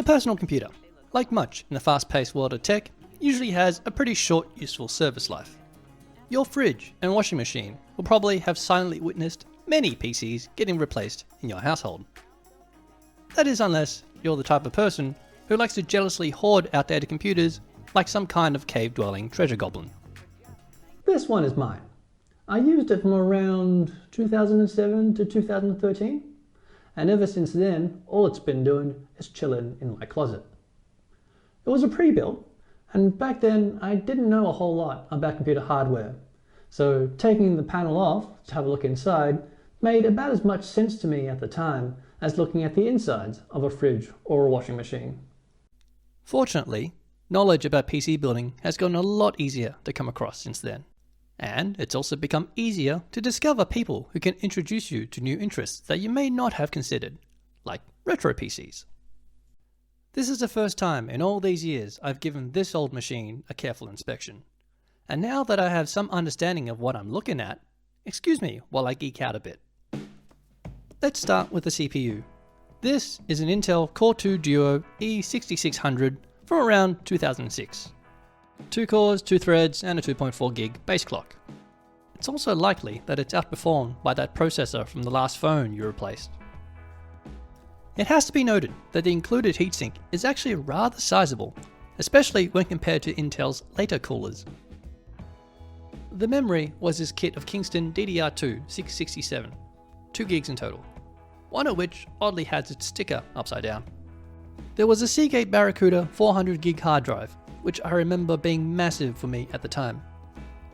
The personal computer, like much in the fast-paced world of tech, usually has a pretty short useful service life. Your fridge and washing machine will probably have silently witnessed many PCs getting replaced in your household. That is unless you're the type of person who likes to jealously hoard outdated computers like some kind of cave-dwelling treasure goblin. This one is mine. I used it from around 2007 to 2013, and ever since then, all it's been doing is chilling in my closet. It was a pre-built, and back then I didn't know a whole lot about computer hardware, so taking the panel off to have a look inside made about as much sense to me at the time as looking at the insides of a fridge or a washing machine. Fortunately, knowledge about PC building has gotten a lot easier to come across since then. And it's also become easier to discover people who can introduce you to new interests that you may not have considered, like retro PCs. This is the first time in all these years I've given this old machine a careful inspection. And now that I have some understanding of what I'm looking at, excuse me while I geek out a bit. Let's start with the CPU. This is an Intel Core 2 Duo E6600 from around 2006. 2 cores, 2 threads, and a 2.4 gig base clock. It's also likely that it's outperformed by that processor from the last phone you replaced. It has to be noted that the included heatsink is actually rather sizable, especially when compared to Intel's later coolers. The memory was this kit of Kingston DDR2 667, 2 gigs in total, one of which oddly has its sticker upside down. There was a Seagate Barracuda 400 gig hard drive, which I remember being massive for me at the time.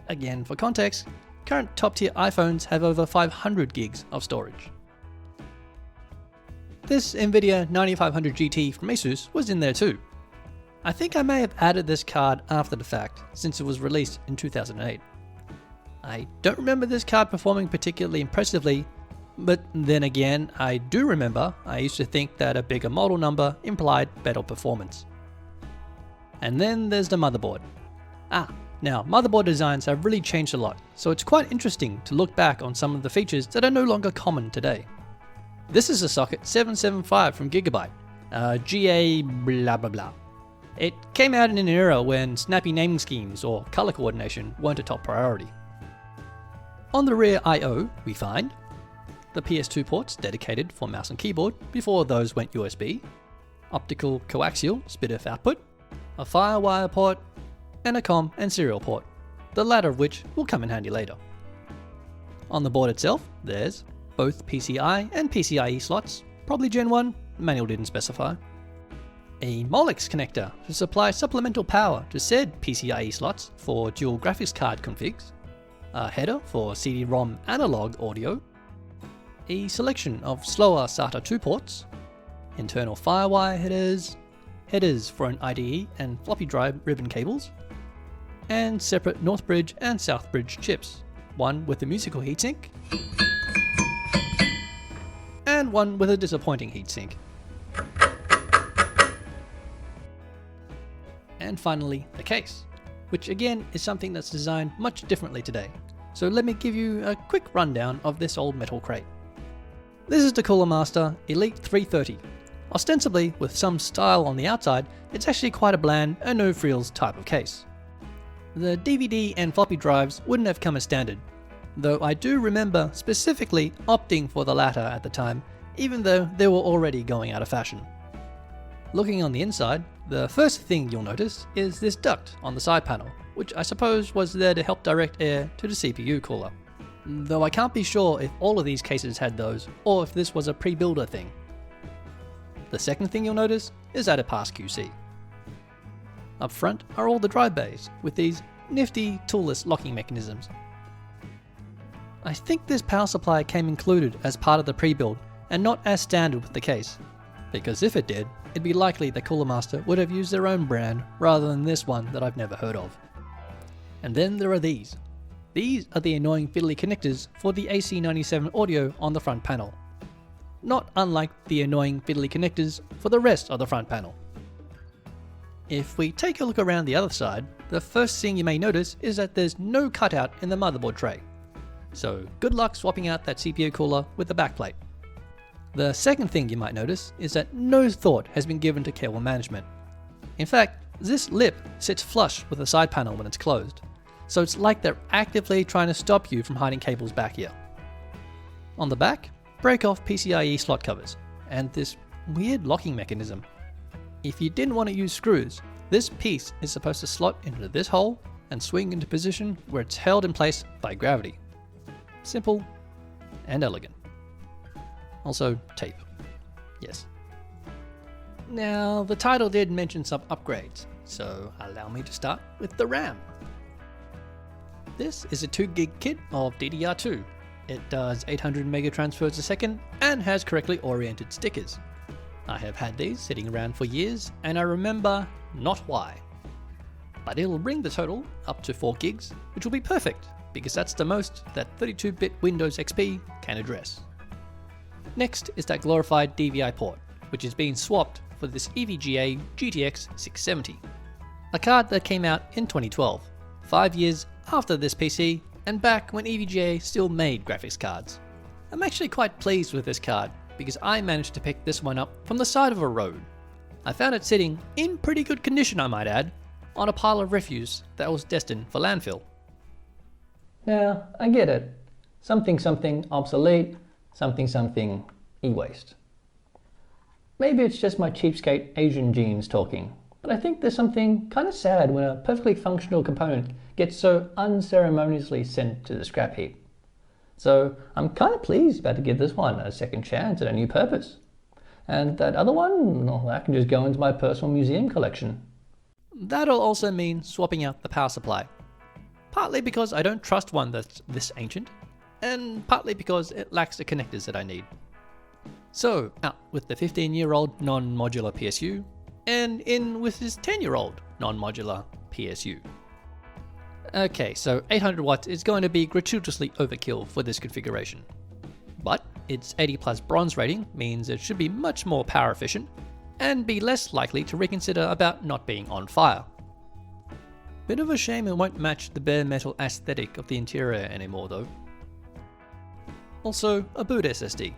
Again, for context, current top-tier iPhones have over 500 gigs of storage. This NVIDIA 9500 GT from Asus was in there too. I think I may have added this card after the fact, since it was released in 2008. I don't remember this card performing particularly impressively, but then again, I do remember I used to think that a bigger model number implied better performance. And then there's the motherboard. Now motherboard designs have really changed a lot, so it's quite interesting to look back on some of the features that are no longer common today. This is a socket 775 from Gigabyte, GA blah blah blah. It came out in an era when snappy naming schemes or color coordination weren't a top priority. On the rear I/O, we find the PS2 ports dedicated for mouse and keyboard before those went USB, optical coaxial SPDIF output, a FireWire port, and a COM and serial port, the latter of which will come in handy later. On the board itself, there's both PCI and PCIe slots, probably Gen 1, manual didn't specify. A Molex connector to supply supplemental power to said PCIe slots for dual graphics card configs, a header for CD-ROM analog audio, a selection of slower SATA 2 ports, internal FireWire headers for an IDE and floppy drive ribbon cables, and separate North Bridge and South Bridge chips, one with a musical heatsink, and one with a disappointing heatsink. And finally, the case, which again is something that's designed much differently today. So let me give you a quick rundown of this old metal crate. This is the Cooler Master Elite 330. Ostensibly with some style on the outside, it's actually quite a bland and no frills type of case. The DVD and floppy drives wouldn't have come as standard, though I do remember specifically opting for the latter at the time, even though they were already going out of fashion. Looking on the inside, the first thing you'll notice is this duct on the side panel, which I suppose was there to help direct air to the CPU cooler. Though I can't be sure if all of these cases had those, or if this was a pre-builder thing. The second thing you'll notice is that it passed QC. Up front are all the drive bays, with these nifty toolless locking mechanisms. I think this power supply came included as part of the pre-build and not as standard with the case, because if it did, it'd be likely that Cooler Master would have used their own brand rather than this one that I've never heard of. And then there are these. These are the annoying fiddly connectors for the AC97 audio on the front panel. Not unlike the annoying fiddly connectors for the rest of the front panel. If we take a look around the other side, the first thing you may notice is that there's no cutout in the motherboard tray. So good luck swapping out that CPU cooler with the backplate. The second thing you might notice is that no thought has been given to cable management. In fact, this lip sits flush with the side panel when it's closed, so it's like they're actively trying to stop you from hiding cables back here. On the back, break off PCIe slot covers, and this weird locking mechanism. If you didn't want to use screws, this piece is supposed to slot into this hole and swing into position where it's held in place by gravity. Simple and elegant. Also, tape. Yes. Now, the title did mention some upgrades, so allow me to start with the RAM. This is a 2GB kit of DDR2. It does 800 mega transfers a second and has correctly oriented stickers. I have had these sitting around for years and I remember not why. But it'll bring the total up to 4 gigs, which will be perfect because that's the most that 32-bit Windows XP can address. Next is that glorified DVI port, which is being swapped for this EVGA GTX 670, a card that came out in 2012, 5 years after this PC and back when EVGA still made graphics cards. I'm actually quite pleased with this card because I managed to pick this one up from the side of a road. I found it sitting, in pretty good condition I might add, on a pile of refuse that was destined for landfill. Now, I get it. Something obsolete, something e-waste. Maybe it's just my cheapskate Asian genes talking, but I think there's something kind of sad when a perfectly functional component gets so unceremoniously sent to the scrap heap. So I'm kind of pleased about to give this one a second chance at a new purpose. And that other one, well, that can just go into my personal museum collection. That'll also mean swapping out the power supply. Partly because I don't trust one that's this ancient, and partly because it lacks the connectors that I need. So, out with the 15-year-old non-modular PSU, and in with this 10-year-old non-modular PSU. Okay, so 800 watts is going to be gratuitously overkill for this configuration. But its 80 plus bronze rating means it should be much more power efficient, and be less likely to reconsider about not being on fire. Bit of a shame it won't match the bare metal aesthetic of the interior anymore though. Also, a boot SSD.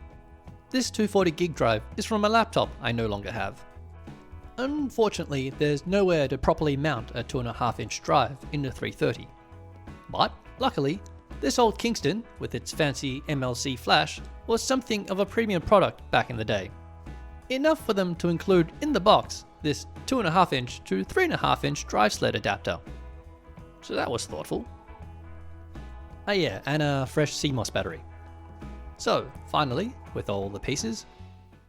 This 240GB drive is from a laptop I no longer have. Unfortunately, there's nowhere to properly mount a 2.5-inch drive in the 330. But, luckily, this old Kingston, with its fancy MLC flash, was something of a premium product back in the day. Enough for them to include in the box this 2.5-inch to 3.5-inch drive sled adapter. So that was thoughtful. Oh yeah, and a fresh CMOS battery. So, finally, with all the pieces,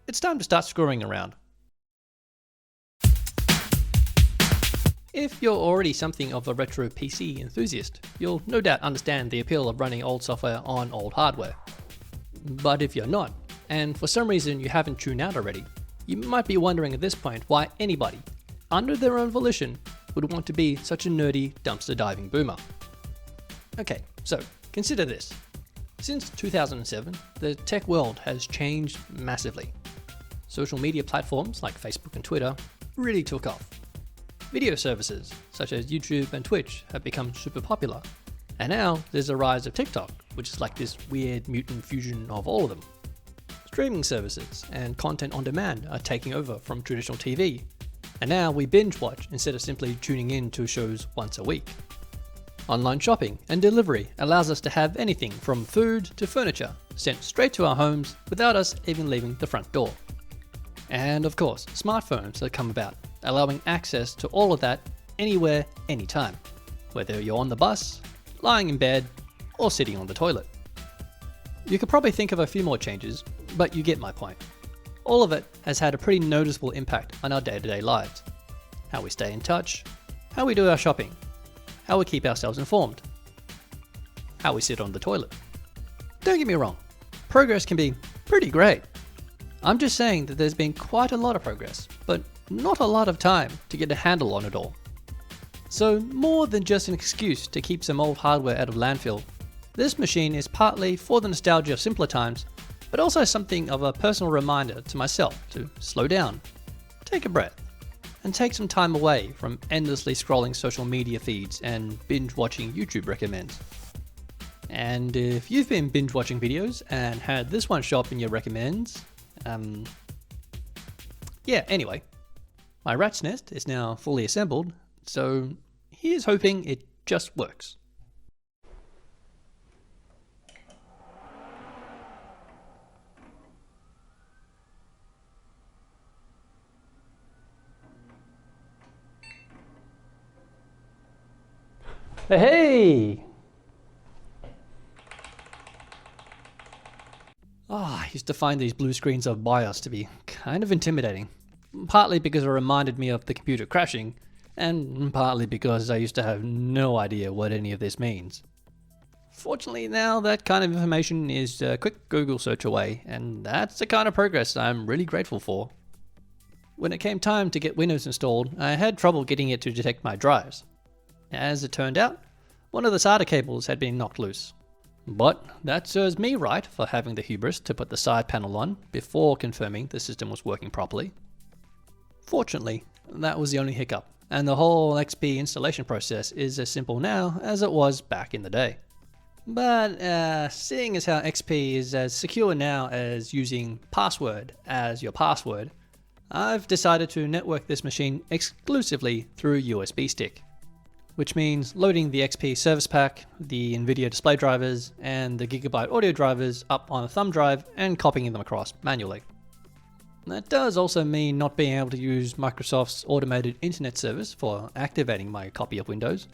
it's time to start screwing around. If you're already something of a retro PC enthusiast, you'll no doubt understand the appeal of running old software on old hardware. But if you're not, and for some reason you haven't tuned out already, you might be wondering at this point why anybody, under their own volition, would want to be such a nerdy dumpster diving boomer. Okay, so consider this. Since 2007, the tech world has changed massively. Social media platforms like Facebook and Twitter really took off. Video services such as YouTube and Twitch have become super popular. And now there's a rise of TikTok, which is like this weird mutant fusion of all of them. Streaming services and content on demand are taking over from traditional TV. And now we binge watch instead of simply tuning in to shows once a week. Online shopping and delivery allows us to have anything from food to furniture sent straight to our homes without us even leaving the front door. And of course, smartphones have come about, allowing access to all of that anywhere, anytime, whether you're on the bus, lying in bed, or sitting on the toilet. You could probably think of a few more changes, but you get my point. All of it has had a pretty noticeable impact on our day-to-day lives. How we stay in touch, how we do our shopping, how we keep ourselves informed, how we sit on the toilet. Don't get me wrong, progress can be pretty great. I'm just saying that there's been quite a lot of progress, but not a lot of time to get a handle on it all. So more than just an excuse to keep some old hardware out of landfill, this machine is partly for the nostalgia of simpler times, but also something of a personal reminder to myself to slow down, take a breath, and take some time away from endlessly scrolling social media feeds and binge watching YouTube recommends. And if you've been binge watching videos and had this one show up in your recommends, Yeah, anyway, my rat's nest is now fully assembled, so here's hoping it just works. Hey! I used to find these blue screens of BIOS to be kind of intimidating. Partly because it reminded me of the computer crashing, and partly because I used to have no idea what any of this means. Fortunately now that kind of information is a quick Google search away, and that's the kind of progress I'm really grateful for. When it came time to get Windows installed, I had trouble getting it to detect my drives. As it turned out, one of the SATA cables had been knocked loose. But that serves me right for having the hubris to put the side panel on before confirming the system was working properly. Fortunately, that was the only hiccup, and the whole XP installation process is as simple now as it was back in the day. But seeing as how XP is as secure now as using password as your password, I've decided to network this machine exclusively through USB stick, which means loading the XP service pack, the NVIDIA display drivers, and the Gigabyte audio drivers up on a thumb drive and copying them across manually. That does also mean not being able to use Microsoft's automated internet service for activating my copy of Windows,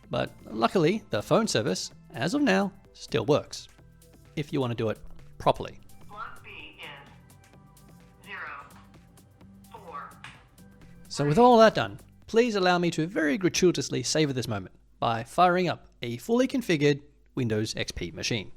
but luckily the phone service, as of now, still works, if you want to do it properly. Block B is 0, 4. So with all that done, please allow me to very gratuitously savor this moment by firing up a fully configured Windows XP machine.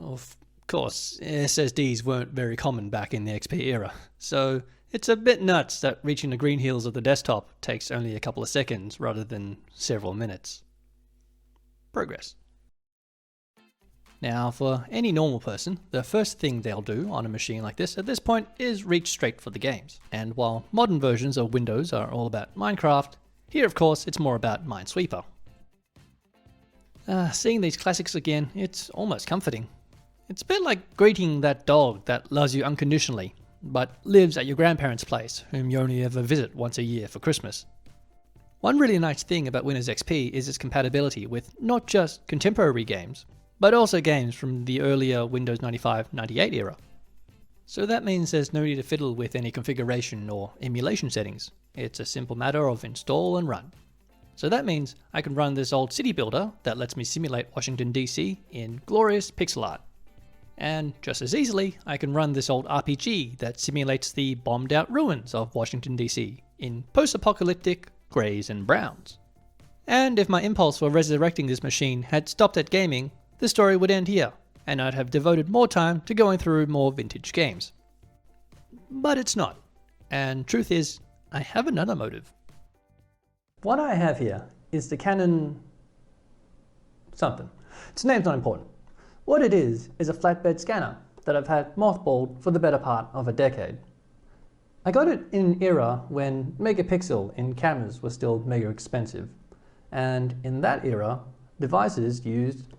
Of course, SSDs weren't very common back in the XP era, so it's a bit nuts that reaching the green hills of the desktop takes only a couple of seconds rather than several minutes. Progress. Now, for any normal person, the first thing they'll do on a machine like this at this point is reach straight for the games. And while modern versions of Windows are all about Minecraft, here of course it's more about Minesweeper. Seeing these classics again, it's almost comforting. It's a bit like greeting that dog that loves you unconditionally, but lives at your grandparents' place, whom you only ever visit once a year for Christmas. One really nice thing about Windows XP is its compatibility with not just contemporary games, but also games from the earlier Windows 95-98 era. So that means there's no need to fiddle with any configuration or emulation settings. It's a simple matter of install and run. So that means I can run this old city builder that lets me simulate Washington DC in glorious pixel art. And just as easily, I can run this old RPG that simulates the bombed out ruins of Washington DC in post-apocalyptic greys and browns. And if my impulse for resurrecting this machine had stopped at gaming, the story would end here, and I'd have devoted more time to going through more vintage games. But it's not, and truth is, I have another motive. What I have here is the Canon something. Its name's not important. What it is a flatbed scanner that I've had mothballed for the better part of a decade. I got it in an era when megapixel in cameras was still mega expensive, and in that era, devices used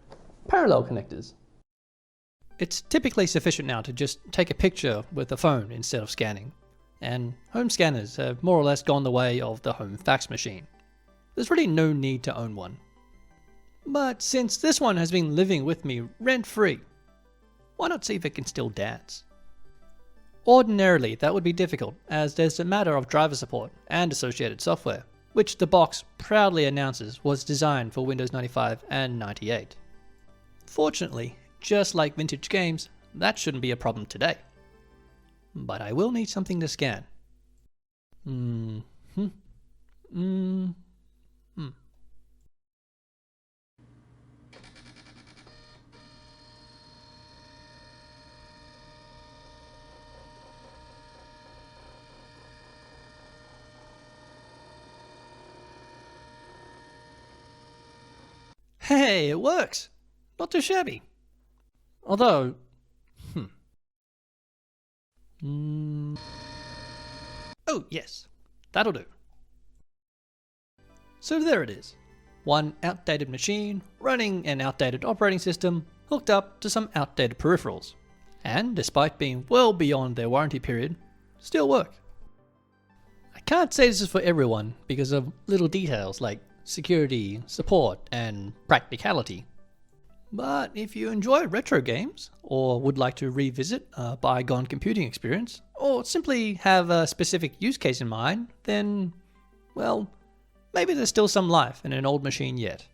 parallel connectors. It's typically sufficient now to just take a picture with a phone instead of scanning, and home scanners have more or less gone the way of the home fax machine. There's really no need to own one. But since this one has been living with me rent-free, why not see if it can still dance? Ordinarily, that would be difficult, as there's a matter of driver support and associated software, which the box proudly announces was designed for Windows 95 and 98. Fortunately, just like vintage games, that shouldn't be a problem today. But I will need something to scan. Hey, it works! Not too shabby. Although, oh yes, that'll do. So there it is. One outdated machine running an outdated operating system hooked up to some outdated peripherals. And despite being well beyond their warranty period, still work. I can't say this is for everyone because of little details like security, support, and practicality. But if you enjoy retro games, or would like to revisit a bygone computing experience, or simply have a specific use case in mind, then, well, maybe there's still some life in an old machine yet.